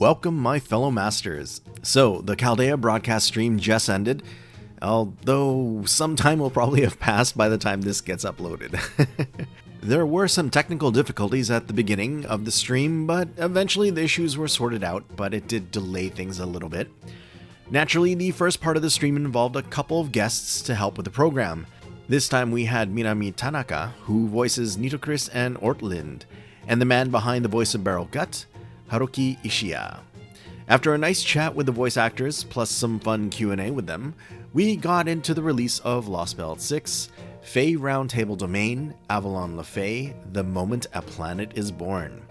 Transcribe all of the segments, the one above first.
Welcome, my fellow masters. So, the Chaldea broadcast stream just ended, although some time will probably have passed by the time this gets uploaded. There were some technical difficulties at the beginning of the stream, but eventually the issues were sorted out, but it did delay things a little bit. Naturally, the first part of the stream involved a couple of guests to help with the program. This time we had Minami Tanaka, who voices Nitocris and Ortlind, and the man behind the voice of Barrel Gut, Haruki Ishiya. After a nice chat with the voice actors, plus some fun Q&A with them, we got into the release of Lostbelt 6, Fae Roundtable Domain, Avalon LaFae, The Moment a Planet is Born.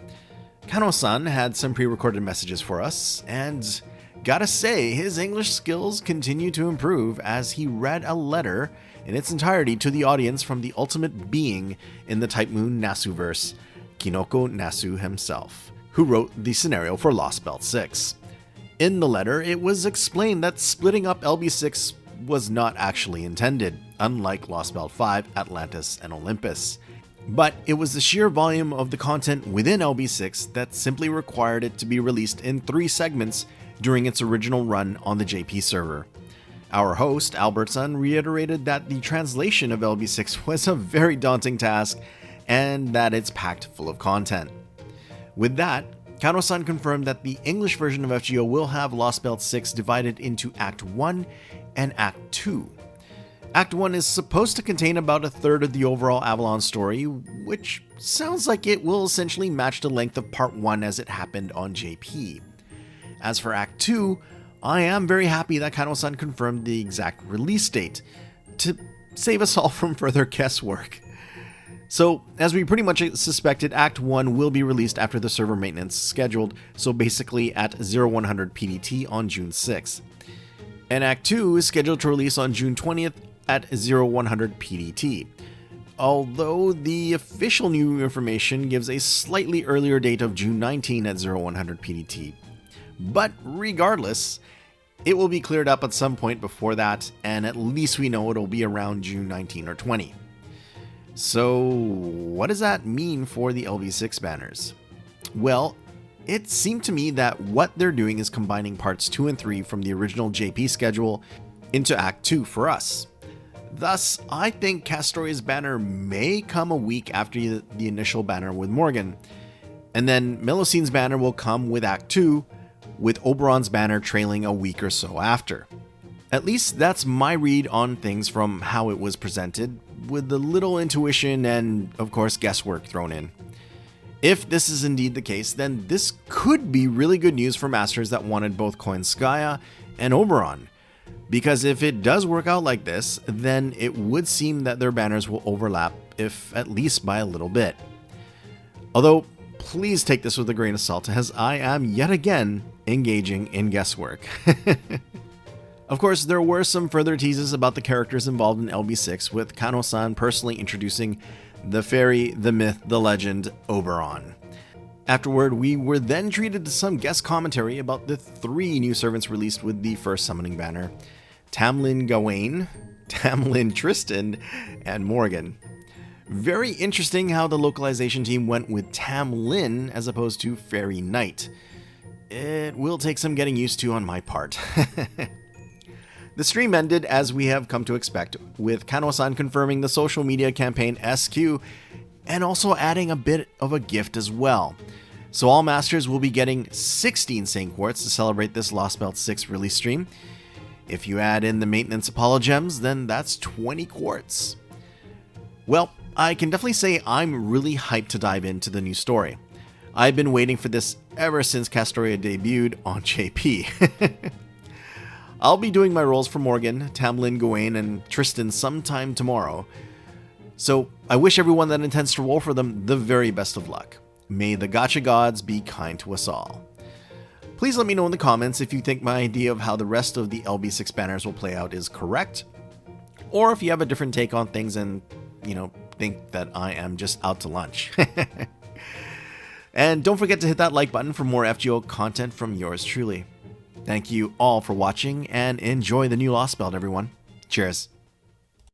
Kano-san had some pre-recorded messages for us, and gotta say, his English skills continue to improve as he read a letter in its entirety to the audience from the ultimate being in the Type Moon Nasu-verse, Kinoko Nasu himself, who wrote the scenario for Lostbelt 6. In the letter, it was explained that splitting up LB6 was not actually intended, unlike Lostbelt 5, Atlantis, and Olympus. But it was the sheer volume of the content within LB6 that simply required it to be released in 3 segments during its original run on the JP server. Our host, Albertson, reiterated that the translation of LB6 was a very daunting task and that it's packed full of content. With that, Kano-san confirmed that the English version of FGO will have Lostbelt 6 divided into Act 1 and Act 2. Act 1 is supposed to contain about a third of the overall Avalon story, which sounds like it will essentially match the length of Part 1 as it happened on JP. As for Act 2, I am very happy that Kano-san confirmed the exact release date, to save us all from further guesswork. So, as we pretty much suspected, Act 1 will be released after the server maintenance scheduled, so basically at 0100 PDT on June 6th. And Act 2 is scheduled to release on June 20th at 0100 PDT. Although the official new information gives a slightly earlier date of June 19 at 0100 PDT. But regardless, it will be cleared up at some point before that, and at least we know it'll be around June 19 or 20. So, what does that mean for the LB6 banners? Well, it seemed to me that what they're doing is combining parts 2 and 3 from the original JP schedule into Act 2 for us. Thus, I think Castoria's banner may come a week after the initial banner with Morgan, and then Melosine's banner will come with Act 2, with Oberon's banner trailing a week or so after. At least that's my read on things from how it was presented, with a little intuition and, of course, guesswork thrown in. If this is indeed the case, then this could be really good news for masters that wanted both Koenskaya and Oberon, because if it does work out like this, then it would seem that their banners will overlap, if at least by a little bit. Although, please take this with a grain of salt, as I am yet again engaging in guesswork. Of course, there were some further teases about the characters involved in LB6, with Kano-san personally introducing the fairy, the myth, the legend, Oberon. Afterward, we were then treated to some guest commentary about the 3 new servants released with the first summoning banner: Tamlin Gawain, Tamlin Tristan, and Morgan. Very interesting how the localization team went with Tamlin as opposed to Fairy Knight. It will take some getting used to on my part. The stream ended as we have come to expect, with Kano-san confirming the social media campaign SQ, and also adding a bit of a gift as well. So all masters will be getting 16 Saint Quartz to celebrate this Lostbelt 6 release stream. If you add in the maintenance Apollo gems, then that's 20 quartz. Well, I can definitely say I'm really hyped to dive into the new story. I've been waiting for this ever since Castoria debuted on JP. I'll be doing my roles for Morgan, Tamlin, Gawain, and Tristan sometime tomorrow. So I wish everyone that intends to roll for them the very best of luck. May the gacha gods be kind to us all. Please let me know in the comments if you think my idea of how the rest of the LB6 banners will play out is correct, or if you have a different take on things and, think that I am just out to lunch. And don't forget to hit that like button for more FGO content from yours truly. Thank you all for watching, and enjoy the new Lostbelt, everyone. Cheers.